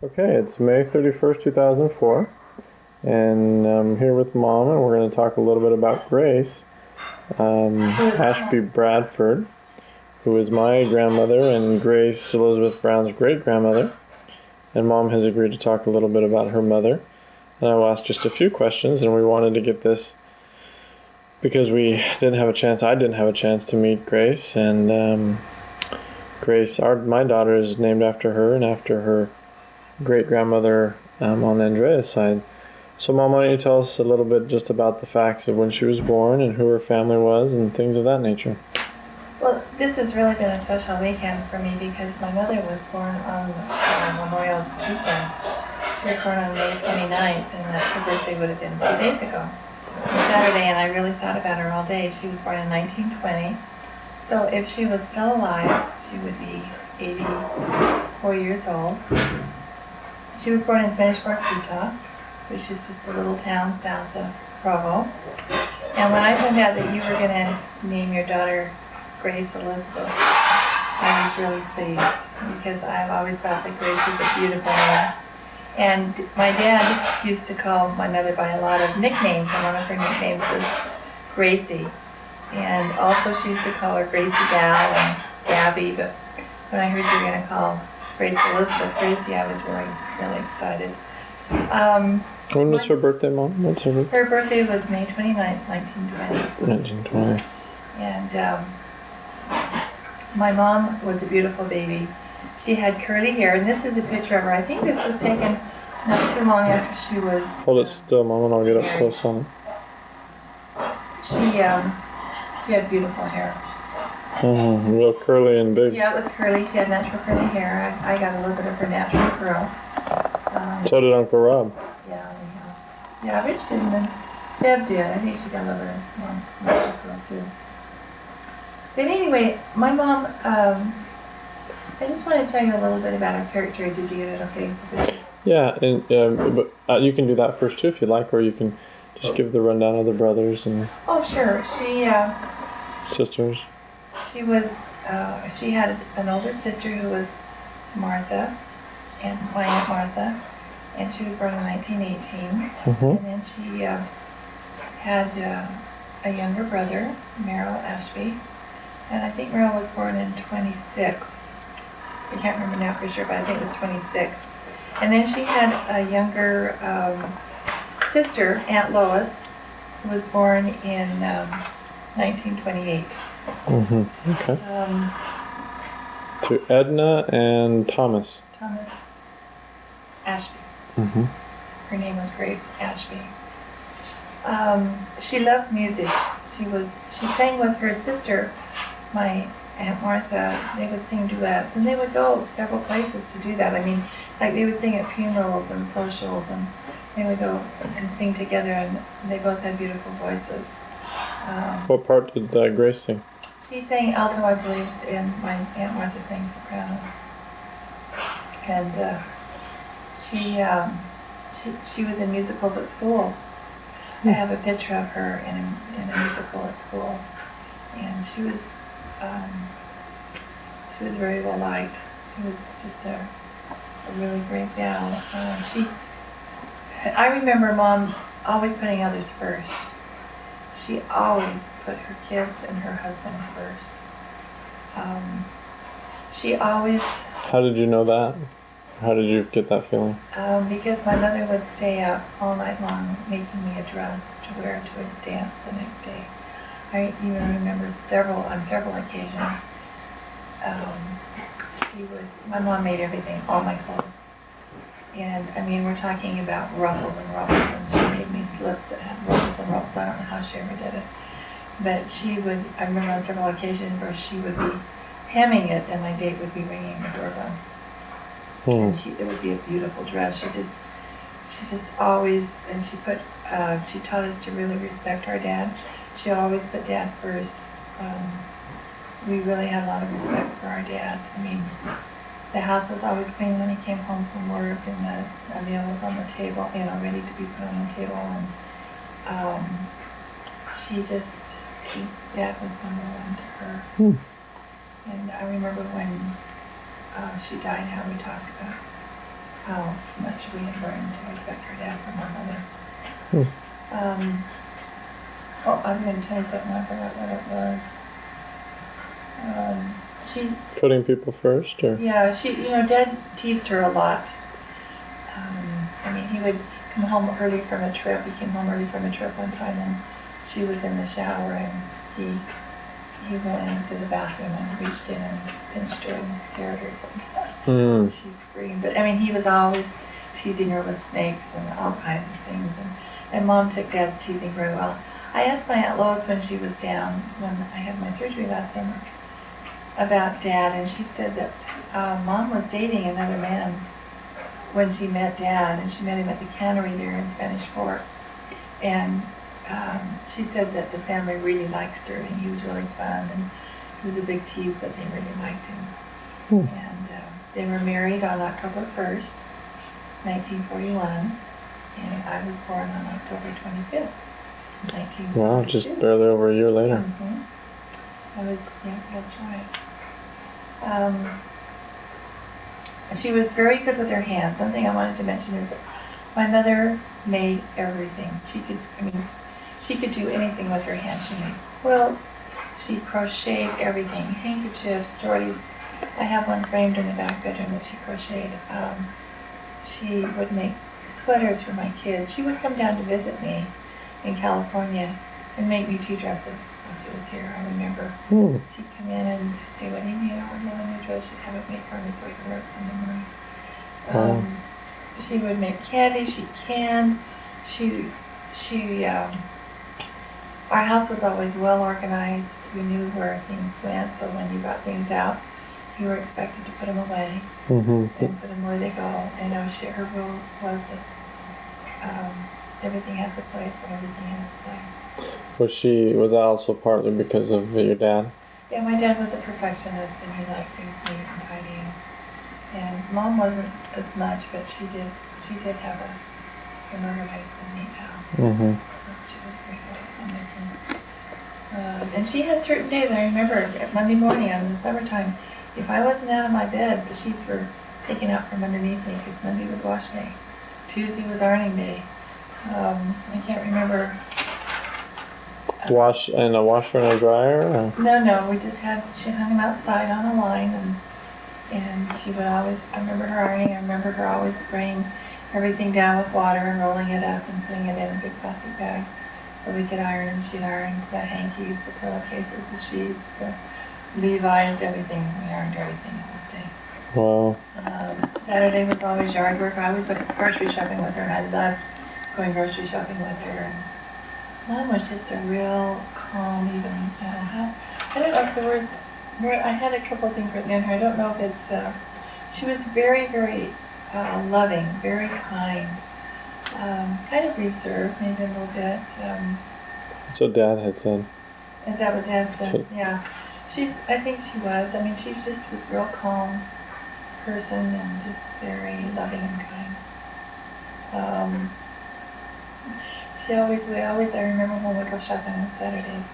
Okay, it's May 31st, 2004, and I'm here with Mom, and we're going to talk a little bit about Grace Ashby Bradford, who is my grandmother and Grace Elizabeth Brown's great-grandmother. And Mom has agreed to talk a little bit about her mother. And I will ask just a few questions, and we wanted to get this because I didn't have a chance to meet Grace, and Grace, my daughter, is named after her and after her great-grandmother on Andrea's side. So Mom, why don't you tell us a little bit just about the facts of when she was born and who her family was and things of that nature. Well, this has really been a special weekend for me because my mother was born on Memorial weekend. She was born on May 29th, and her birthday would have been 2 days ago, Saturday, and I really thought about her all day. She was born in 1920, so if she was still alive, she would be 84 years old. She was born in Spanish Fork, Utah, which is just a little town south of Provo. And when I found out that you were going to name your daughter Grace Elizabeth, I was really pleased because I've always thought that Grace is a beautiful name. And my dad used to call my mother by a lot of nicknames, and one of her nicknames was Gracie. And also she used to call her Gracie Gal and Gabby, but when I heard you were going to call Grace Elizabeth Gracie, I was really, really excited. When was her birthday, Mom? What's her birthday? Her birthday was May 29th, 1920. 1920. And my mom was a beautiful baby. She had curly hair, and this is a picture of her. I think this was taken not too long after she was... Hold it still, Mom, and I'll get up close on it. She had beautiful hair. Real curly and big. Yeah, it was curly. She had natural curly hair. I got a little bit of her natural curl. So did Uncle Rob. Yeah, Rich didn't, and Deb did. I think she got a little bit of natural curl too. But anyway, my mom, I just want to tell you a little bit about her character. Did you get it okay? Yeah, and but you can do that first too if you like, or you can just give the rundown of the brothers and... Oh, sure. Sisters. She had an older sister who was Martha, and my Aunt Martha, and she was born in 1918. And then she had a younger brother, Merrill Ashby, and I think Merrill was born in 26. I can't remember now for sure, but I think it was 26. And then she had a younger sister, Aunt Lois, who was born in 1928. Okay. To Edna and Thomas. Thomas Ashby. Her name was Grace Ashby. She loved music. She sang with her sister, my Aunt Martha. They would sing duets, and they would go several places to do that. I mean, like they would sing at funerals and socials, and they would go and sing together, and they both had beautiful voices. What part did Grace sing? She sang alto, I believe, and my Aunt Martha sang soprano. And she was in musicals at school. I have a picture of her in a musical at school, and she was very well liked. She was just a really great gal. I remember Mom always putting others first. She always put her kids and her husband first. She always... How did you know that? How did you get that feeling? Because my mother would stay up all night long making me a dress to wear to a dance the next day. I even remember on several occasions, my mom made everything, all my clothes. And I mean, we're talking about ruffles and ruffles, and she made me slips that had ruffles and ruffles. I don't know how she ever did it. But I remember on several occasions where she would be hemming it and my date would be ringing the doorbell. And it would be a beautiful dress. She just always, and she taught us to really respect our dad. She always put Dad first. We really had a lot of respect for our dad. I mean, the house was always clean when he came home from work, and a meal was on the table, ready to be put on the table. And Dad was number one to her. And I remember when she died, how we talked about how much we had learned to respect our dad from our mother. Oh, I'm going to tell you something. I forgot what it was. She. Putting people first, or? Yeah, Dad teased her a lot. I mean, he would come home early from a trip. He came home early from a trip one time, and she was in the shower, and he went into the bathroom and reached in and pinched her and scared her sometimes. She screamed. But I mean, he was always teasing her with snakes and all kinds of things. And Mom took Dad's teasing very well. I asked my Aunt Lois when she was down, when I had my surgery last summer, about Dad, and she said that Mom was dating another man when she met Dad, and she met him at the cannery there in Spanish Fork. And she said that the family really liked her, and he was really fun, and he was a big tease, but they really liked him. And they were married on October 1st, 1941, and I was born on October 25th, 1942. Wow, just barely over a year later. Yeah, that's right. She was very good with her hands. One thing I wanted to mention is that my mother made everything. She could do anything with her hands. She made quilts, she crocheted everything, handkerchiefs, stories. I have one framed in the back bedroom that she crocheted. She would make sweaters for my kids. She would come down to visit me in California and make me 2 dresses while she was here. I remember she'd come in and say, "What do you need? I want a new dress." She'd have it made for me so I could wear it Sunday morning. She would make candy. She canned. Our house was always well organized. We knew where things went, so when you got things out, you were expected to put them away and put them where they go. And her rule was that everything has a place and everything has a place. Was that also partly because of your dad? Yeah, my dad was a perfectionist, and he liked things neat and tidy. And Mom wasn't as much, but she did have an organized and neat house. She was very good at making. And she had certain days. I remember Monday morning in the summertime, if I wasn't out of my bed, the sheets were taken out from underneath me because Monday was wash day. Tuesday was ironing day. I can't remember. Wash and a washer and a dryer? Or? No, she hung them outside on a line, and she would always, I remember her ironing, I remember her always spraying everything down with water and rolling it up and putting it in a big plastic bag so we could iron, and she'd iron the hankies, the pillowcases, the sheets, the Levi's, everything. We ironed everything those days. Wow. Saturday was always yard work. I always went grocery shopping with her, and I loved going grocery shopping with her. And Mom was just a real calm, even, I don't know if the word, I had a couple of things written in here. I don't know if it's, she was very, very loving, very kind, kind of reserved, maybe a little bit. That's what Dad had said. Is that what Dad said? Yeah. I think she was. I mean, she just was a real calm person and just very loving and kind. I remember when we go shopping on Saturdays,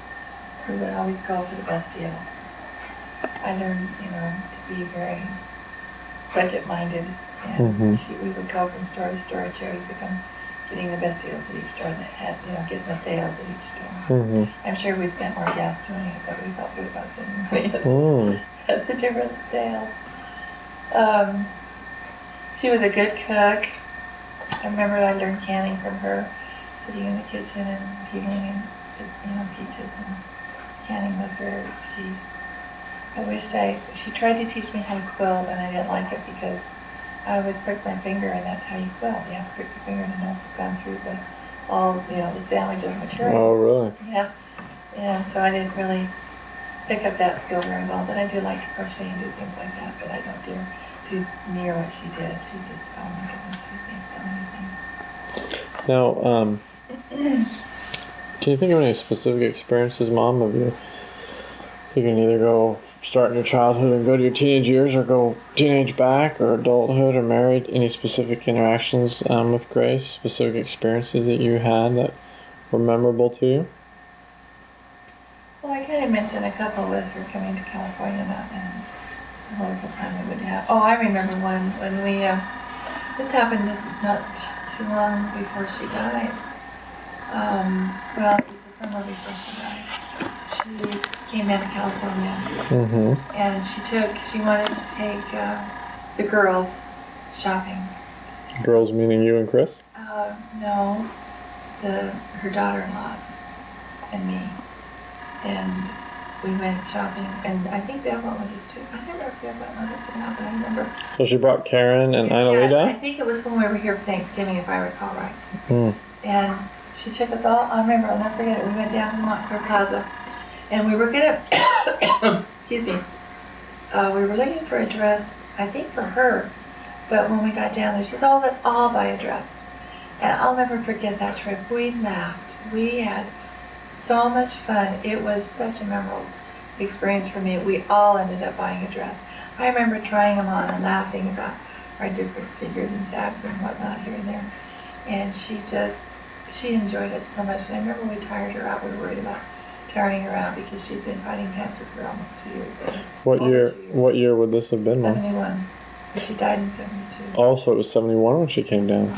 we would always go for the best deal. I learned, to be very budget-minded, and we would go from store to store. Jerry would become getting the best deals at each store that had, getting the sales at each store. I'm sure we spent more gas doing it, but we felt good about getting at the different sales. She was a good cook. I remember I learned canning from her, sitting in the kitchen and peeling and peaches and canning with her. She tried to teach me how to quilt, and I didn't like it because I always pricked my finger, and that's how you quilt. You have to prick your finger to know if it's gone through the sandwich of material. Oh, really? Yeah. And so I didn't really pick up that skill very well, but I do like to crochet and do things like that, but I don't dare do near what she did. She just, oh my goodness, she thinks so many things. Now, can you think of any specific experiences, Mom, of you can either go start in your childhood and go to your teenage years, or go teenage back, or adulthood, or married? Any specific interactions with Grace, specific experiences that you had that were memorable to you? Well, I kind of mentioned a couple with her coming to California and the wonderful time we would have. Oh, I remember one when we This happened just not too long before she died. Well, it was the summer before she died. She came down to California, and she wanted to take the girls shopping. Girls meaning you and Chris? No, her daughter-in-law and me, and we went shopping, and I think Bev went with us too. I never know if Bev went with us or not, but I remember. So she brought Karen and Yeah, Annalita? I think it was when we were here for Thanksgiving, if I recall right. And she took us all, I remember, I'll never forget it, we went down to Montclair Plaza, and we were gonna, excuse me, we were looking for a dress, I think for her, but when we got down there, she said, oh, let's all buy a dress. And I'll never forget that trip. We laughed. We had so much fun. It was such a memorable experience for me. We all ended up buying a dress. I remember trying them on and laughing about our different figures and tabs and whatnot here and there. And she enjoyed it so much. And I remember we tired her out. We were worried about tiring her out because she'd been fighting cancer for almost 2 years. What year would this have been, Mom? 71. She died in 72. Oh, so it was 71 when she came down.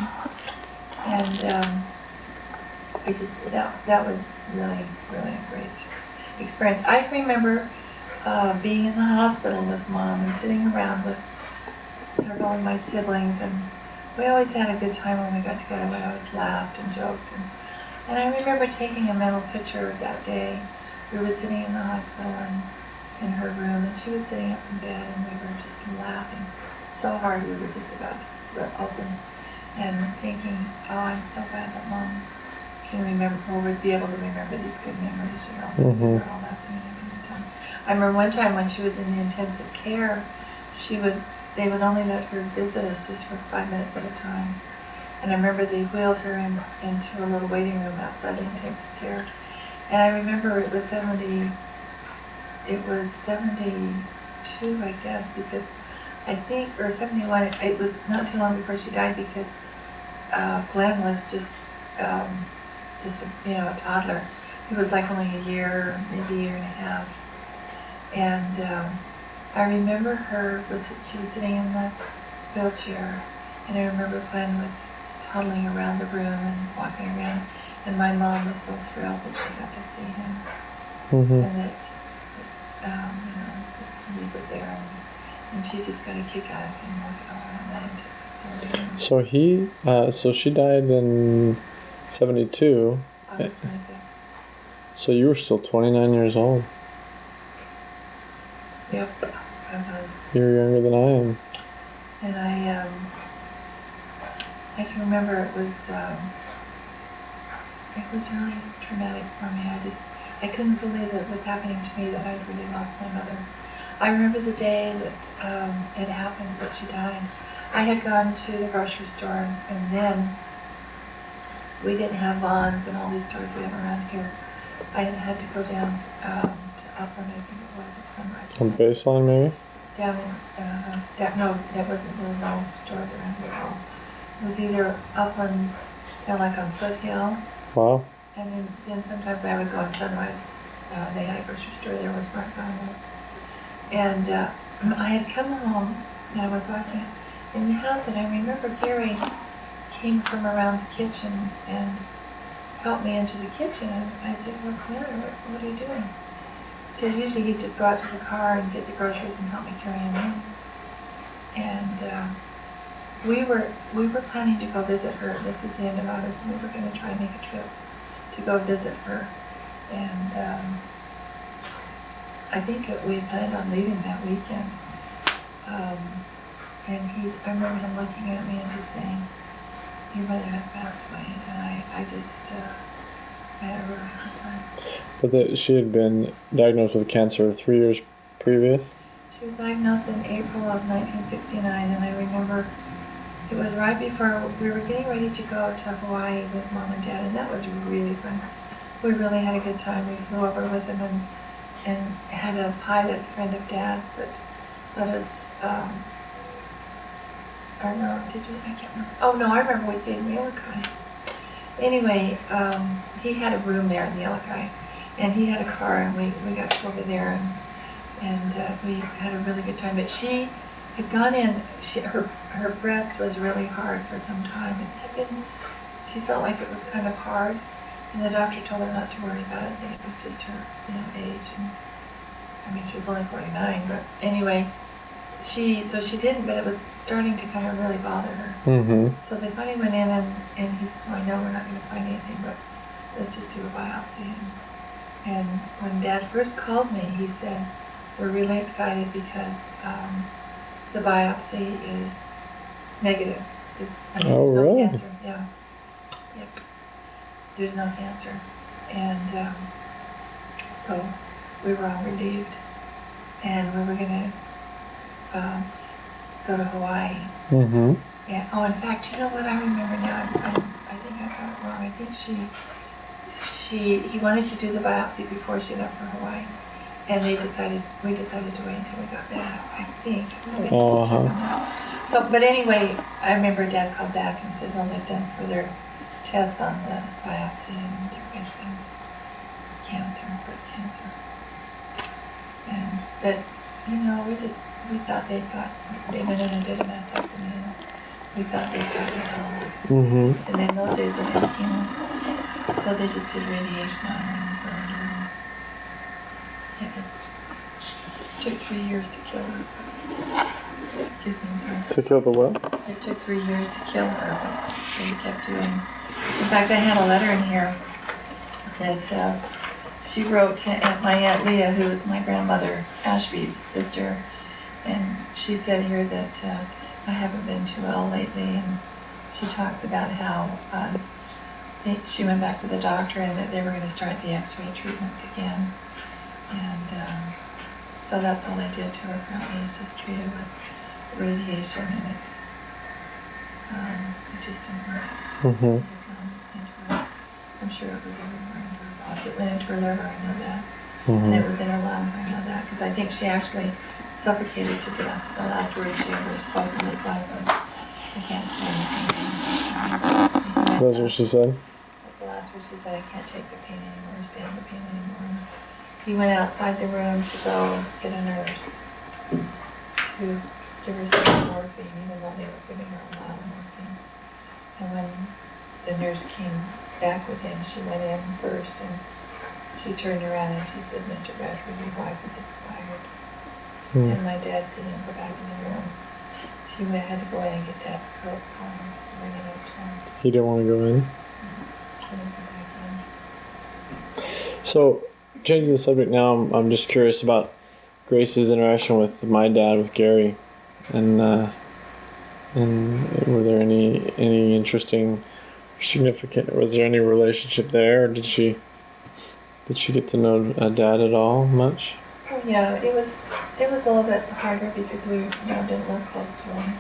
And that was really, really a great experience. I remember being in the hospital with Mom and sitting around with several of my siblings, and we always had a good time when we got together. We always laughed and joked. And I remember taking a mental picture of that day. We were sitting in the hospital and in her room, and she was sitting up in bed, and we were just laughing so hard we were just about to rip open. And thinking, oh, I'm so glad that Mom can remember, or would be able to remember these good memories, you know. We were all laughing and having a good time. I remember one time when she was in the intensive care, they would only let her visit us just for 5 minutes at a time. And I remember they wheeled her into a little waiting room outside the intensive care. And I remember it was 72, I guess, because I think, or 71, it was not too long before she died because Glenn was just a toddler. He was like only a year, maybe a year and a half. And I remember she was sitting in the wheelchair, and I remember Glenn was toddling around the room and walking around, and my mom was so thrilled that she got to see him, and that she was there, and she just got a kick out of him walking around. So she died in 72. August 25th. So you were still 29 years old. Yep, I was. You're younger than I am. And I can remember it was really traumatic for me. I couldn't believe that it was happening to me, that I'd really lost my mother. I remember the day that it happened, that she died. I had gone to the grocery store, and then we didn't have Vons and all these stores we have around here. I had to go down to Upland, I think it was, at Sunrise. On Baseline, maybe? Down in, no, there was no stores around here at all. It was either Upland, down like on Foothill. Wow. And then sometimes I would go on Sunrise. They had a grocery store there, was Smart Farmers. And I had come home, and I was walking in the house, and I remember Gary came from around the kitchen and helped me into the kitchen. And I said, what's the matter? What are you doing? Because usually he'd just go out to the car and get the groceries and help me carry them in. And we were planning to go visit her. This was the end of August, and we were going to try and make a trip to go visit her. And I think we had planned on leaving that weekend. And I remember him looking at me and just saying, your mother has passed away. And I had a really hard time. But she had been diagnosed with cancer 3 years previous? She was diagnosed in April of 1969, and I remember it was right before we were getting ready to go to Hawaii with Mom and Dad, and that was really fun. We really had a good time. We flew over with them and had a pilot friend of Dad's that let us, or no, did we? I can't remember. Oh no, I remember we stayed in the Yellowkite. Anyway, he had a room there in the Yellowkite, and he had a car, and we got to go over there, and we had a really good time. But she had gone in. Her breast was really hard for some time. It had been. She felt like it was kind of hard, and the doctor told her not to worry about it. That it was just her, age. And I mean, she was only 49, but anyway, she didn't. But it was starting to kind of really bother her. Mm-hmm. So they finally went in, and he said, "I know we're not going to find anything, but let's just do a biopsy." And when Dad first called me, he said, "We're really excited because the biopsy is negative. There's no cancer." Yeah. Yep. There's no cancer. And so we were all relieved. And we were going to go to Hawaii. Mm-hmm. And, in fact, you know what I remember now? I think I got it wrong. I think he wanted to do the biopsy before she left for Hawaii. And we decided to wait until we got back, I think. So, but anyway, I remember Dad called back and said, well, they've done further tests on the biopsy and they're facing cancer, breast cancer. But, we thought they went in and did a mastectomy and we thought they got it all. Mm-hmm. And in those days they had chemo, so they just did radiation on her and burned her. It took 3 years to kill her. Excuse me. To kill the what? It took 3 years to kill her, but they kept doing. In fact, I had a letter in here that she wrote to my Aunt Leah, who was my grandmother Ashby's sister, and she said here that I haven't been too well lately, and she talks about how she went back to the doctor and that they were going to start the X-ray treatments again, and so that's all they did to her. Apparently, it's just treated with radiation, and it just didn't work. Mm-hmm. I'm sure it was everywhere in her body. It went into her liver, I know that. Mm-hmm. And it was in her lungs, I know that, because I think she actually suffocated to death. The last words she ever spoke in this life was, I can't stand the pain. That's what she said? That's the last words she said, I can't take the pain anymore, stand the pain anymore. And he went outside the room to go get a nurse to give her some morphine, even though they were giving her a lot of morphine. And when the nurse came back with him, she went in first and she turned around and she said, Mr. Bradford, your wife is expired. And my dad didn't go back in the room. She had to go in and get that coat for him, bring it up to him. He didn't want to go in? She didn't go back in. So, changing the subject now, I'm just curious about Grace's interaction with my dad, with Gary, and were there any interesting, significant? Was there any relationship there, or did she get to know Dad at all much? Oh yeah, it was a little bit harder because we didn't live close to him,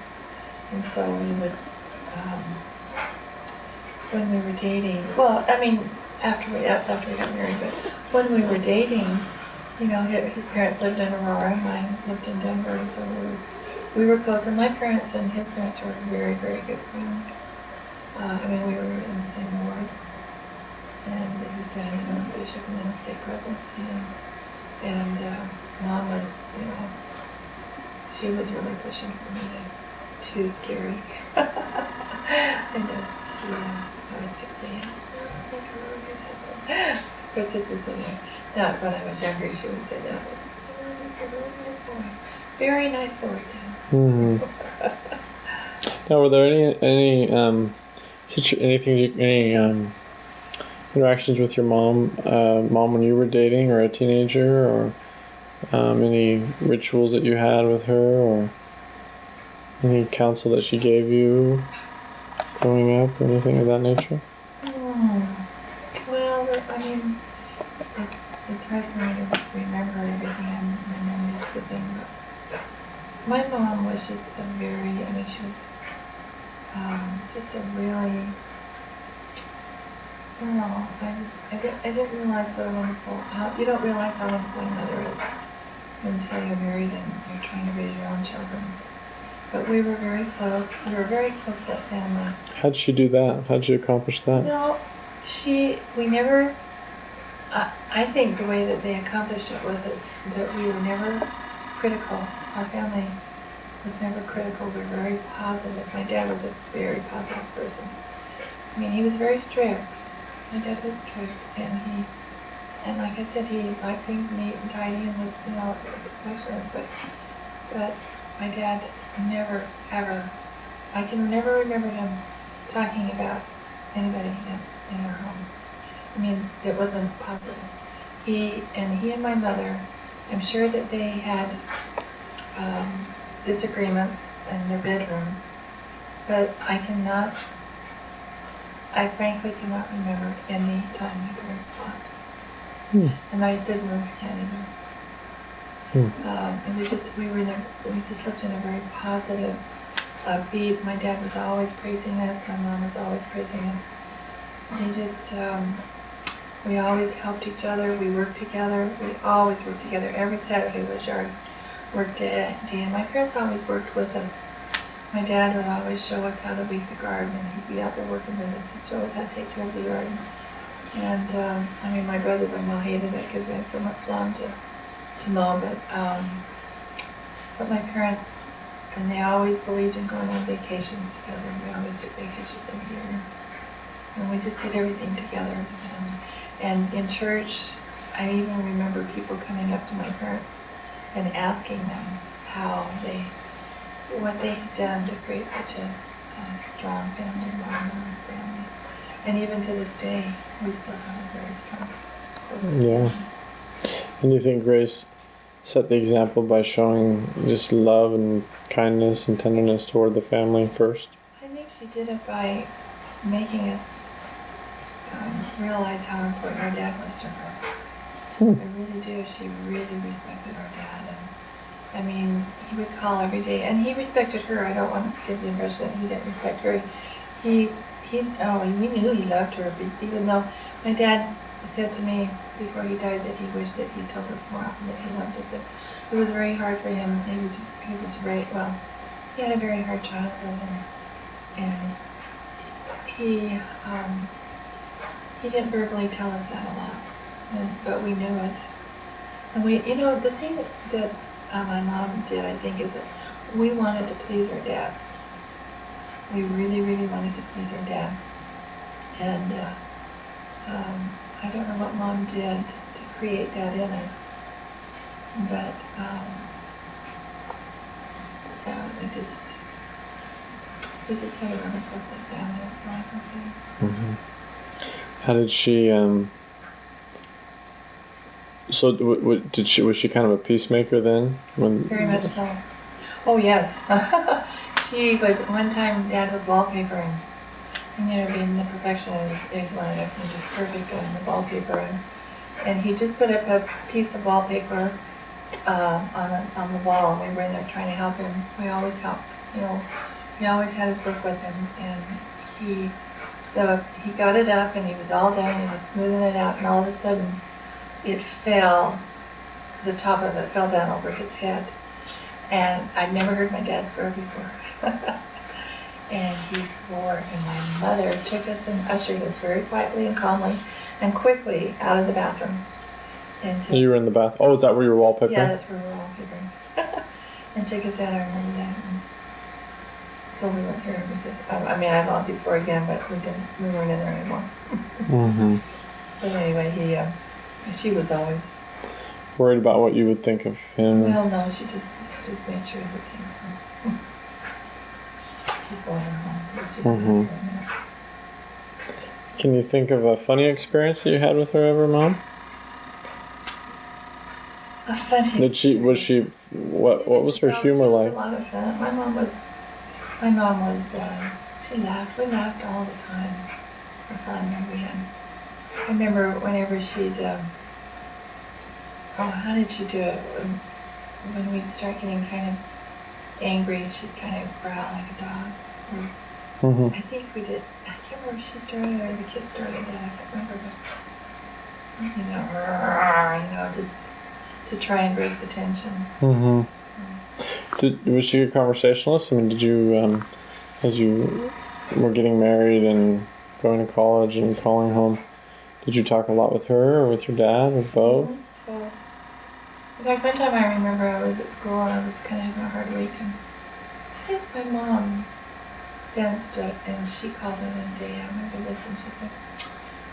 and so we would when we were dating. Well, I mean after we got married, but when we were dating, his parents lived in Aurora, and mine lived in Denver, so we were close. And my parents and his parents were very, very good friends. We were in the same ward, and his dad, was bishop and then a state presidency, and Mom was, she was really pushing for me to choose Gary. And she always kept saying, I think I really good husband. Of course, this is not when I was younger, she would say that. But, a really nice boy. Very nice boy, too. Mm-hmm. Now, were there any interactions with your mom when you were dating or a teenager, or any rituals that you had with her, or any counsel that she gave you growing up, or anything of that nature? Well, it's hard for me to remember everything. My memory's slipping, but my mom was just she was just a really, I don't know, I didn't realize what a wonderful, you don't realize how wonderful a mother is until you're married and you're trying to raise your own children. But we were very close. We were very close to that family. How did she do that? How did she accomplish that? No, we never, I think the way that they accomplished it was that we were never critical. Our family was never critical, but very positive. My dad was a very positive person. I mean, he was very strict. My dad was strict, and like I said, he liked things neat and tidy and was, affectionate, but my dad never, ever, I can never remember him talking about anybody in our home. I mean, it wasn't positive. He and my mother, I'm sure that they had disagreements in their bedroom, but I frankly cannot remember any time my parents fought. And my siblings can't either. It was just, we just lived in a very positive, upbeat. My dad was always praising us, my mom was always praising us. We always helped each other, we worked together, we always worked together. Every Saturday was our work day, and my parents always worked with us. My dad would always show us how to weed the garden, and he'd be out there working with us. He'd show us how to take care of the yard. And my brothers-in-law hated it because we had so much lawn to mow, but my parents, and they always believed in going on vacations together. We always took vacations every year. And we just did everything together as a family. And in church, I even remember people coming up to my parents and asking them what they had done to create such a strong family, modern family. And even to this day, we still have a very strong family. Yeah. And you think Grace set the example by showing just love and kindness and tenderness toward the family first? I think she did it by making us realize how important our dad was to her. I really do. She really respected our dad. And he would call every day, and he respected her. I don't want to give the impression that he didn't respect her. We knew he loved her, even though my dad said to me before he died that he wished that he told us more often that he loved us. It was very hard for him. He had a very hard childhood, and he didn't verbally tell us that a lot, but we knew it. And the thing that my mom did, I think, is that we wanted to please our dad. We really, really wanted to please our dad. And I don't know what Mom did to create that in us, but we just had a really close family. Mm-hmm. How did she? Was she kind of a peacemaker then? Very much so. Oh yes. One time Dad was wallpapering, and being the perfectionist, he wanted everything just perfect on the wallpaper, and he just put up a piece of wallpaper on the wall. We were in there trying to help him. We always helped. We always had his work with him, and he got it up, and he was all done, and he was smoothing it out, and all of a sudden, the top of it fell down over his head. And I'd never heard my dad swear before. And he swore, and my mother took us and ushered us very quietly and calmly and quickly out of the bathroom. You were in the bath? Oh, is that where you were wallpapering? Yeah, that's where we were wallpapering. And took us out, I remember that. So we went here because, I love these four again, but we weren't in there anymore. Mm-hmm. But anyway, she was always worried about what you would think of him. Well, no, she just made sure that things were people in her home. Can you think of a funny experience that you had with her ever, Mom? A funny. What was her humor like? A lot of fun. My mom was. She laughed. We laughed all the time. For fun that we had. I remember whenever she'd. How did she do it? When we'd start getting kind of angry, she'd kind of growl like a dog. I think we did. I can't remember if she started or the kids started that. I can't remember. Just to try and break the tension. Was she a conversationalist? Did you, as you were getting married and going to college and calling home, did you talk a lot with her or with your dad or both? Both. In fact, one time I remember I was at school and I was kind of having a hard week, think my mom sensed it, and she called me one day. I remember this, and she said,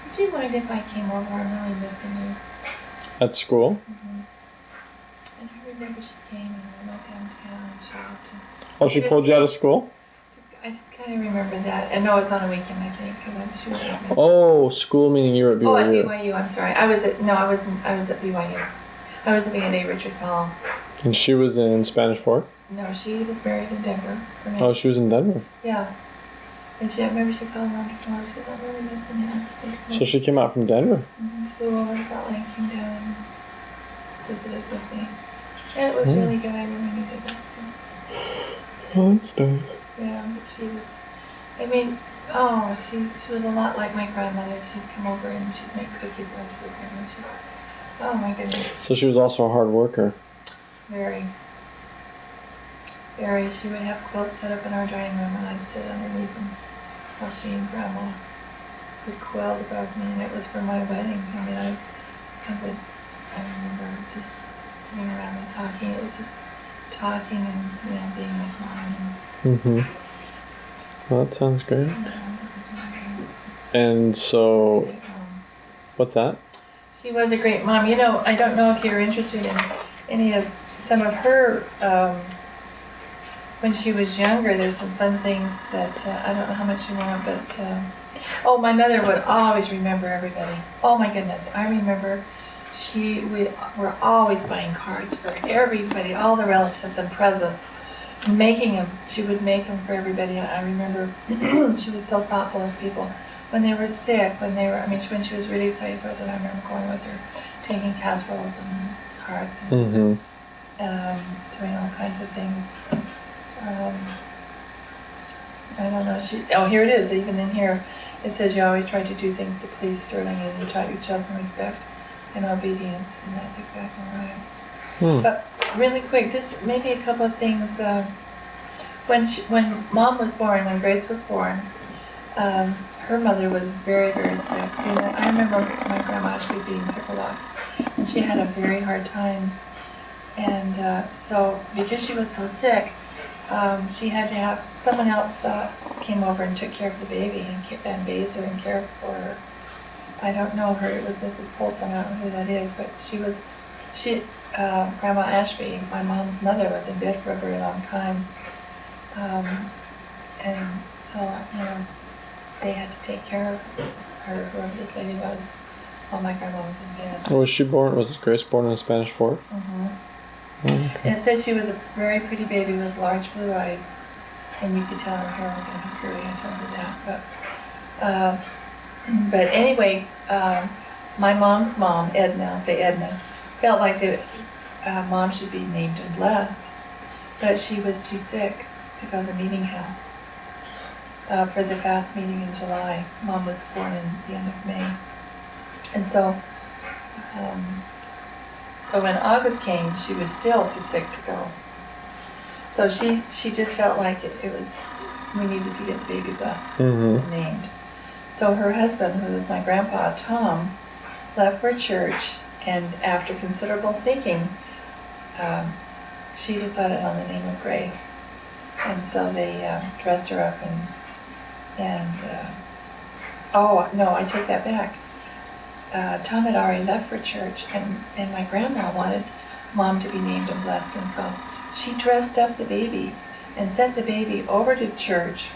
"Would you mind if I came over? I'm really missing you." At school? Mm-hmm. And I remember she came, and we went downtown and shopped. Oh, she pulled you out of school? I just kind of remember that. And no, it's on a weekend, I think, because she was with me. Oh, school meaning you were at BYU. Oh, at BYU. I'm sorry. I was at BYU. I was living at A. Richards Hall. And she was in Spanish Fork? No, she was married in Denver. Oh, she was in Denver. Yeah. And I remember she called around to come over. She said, "I'm really missing you." So she came out from Denver? Mm-hmm. Flew over to Salt Lake, came down and visited with me. And it was really good. I really needed that. So. Oh, that's nice. Yeah, but she was, I mean, oh, she was a lot like my grandmother. She'd come over and she'd make cookies while she was there. And oh my goodness. So she was also a hard worker. Very. Very. She would have quilts set up in our dining room, and I'd sit underneath them while she and Grandma would quilt above me, and it was for my wedding. I mean, I remember just sitting around and talking. It was just talking and, being with Mom. Mm-hmm. Well, that sounds great. And so, what's that? She was a great mom. I don't know if you're interested in some of her, when she was younger, there's some fun things that, I don't know how much you want, but, my mother would always remember everybody. Oh my goodness, I remember we were always buying cards for everybody, all the relatives and presents, making them. She would make them for everybody. I remember she was so thoughtful of people. When they were sick, when she was really excited for it, I remember going with her, taking casseroles and cards and doing all kinds of things. I don't know. Here it is. Even in here, it says you always try to do things to please Sterling, and you taught your children respect and obedience, and that's exactly right. But really quick, just maybe a couple of things. When Mom was born, when Grace was born, her mother was very, very sick. And I remember my grandma Ashby being sick a lot, and she had a very hard time. And so, because she was so sick, she had to have someone else came over and took care of the baby and bathed her and cared for her. I don't know her. It was Mrs. Polson. I don't know who that is, but Grandma Ashby, my mom's mother, was in bed for a very long time. And so, they had to take care of her, whoever this lady was, while my grandma was in bed. Was Grace born in Spanish Fork? Mm-hmm. Okay. It said she was a very pretty baby with large blue eyes, and you could tell her hair was going to be curly. I told her that. But anyway, my mom's mom, Edna, I'll say Edna, felt like that Mom should be named and blessed, but she was too sick to go to the meeting house for the fast meeting in July. Mom was born in the end of May. And so, when August came, she was still too sick to go. So she just felt like we needed to get the baby blessed and named. So her husband, who was my grandpa, Tom, left for church, and after considerable thinking, she decided on the name of Grace. And so they dressed her up I take that back. Tom had already left for church, and my grandma wanted Mom to be named and blessed, and so she dressed up the baby and sent the baby over to church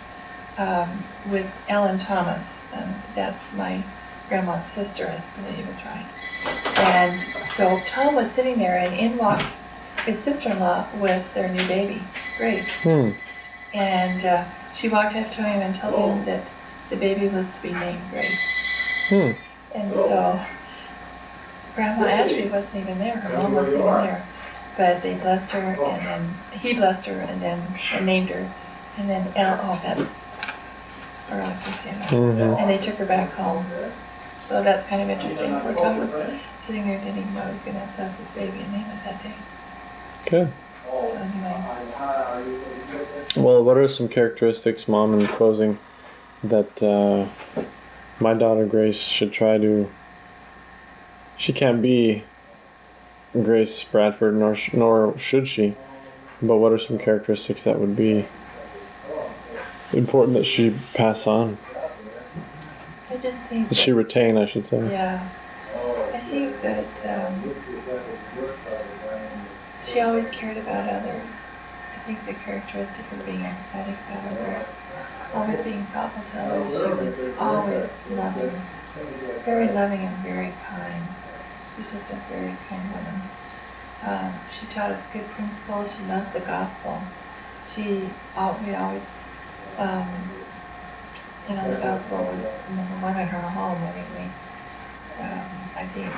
with Ellen Thomas, and that's my grandma's sister, I believe is right. And so Tom was sitting there, and in walked his sister-in-law with their new baby, Grace. And she walked up to him and told him that the baby was to be named Grace. And so Grandma Ashby wasn't even there, her mom wasn't even there. But they blessed her, and then he blessed her, and named her. And then that's early Christianity. And they took her back home. So that's kind of interesting. Poor Tom was sitting there, didn't even know he was going to bless his baby and name it that day. Good. So anyway. Well, what are some characteristics, Mom, in closing, that my daughter Grace should try to... She can't be Grace Bradford, nor should she, but what are some characteristics that would be important that she pass on? I just think That she retain, I should say. yeah, I think that she always cared about others. I think the characteristic of being empathetic about others, always being thoughtful to others, she was always loving, very loving and very kind. She was just a very kind woman. She taught us good principles. She loved the gospel. We always, um, the gospel was number one in her home. I mean, I think,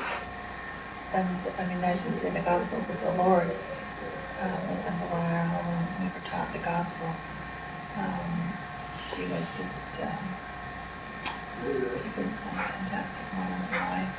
I shouldn't say the gospel, but the Lord was number one in our home, and we were taught the gospel. She was just, she was a fantastic woman in life.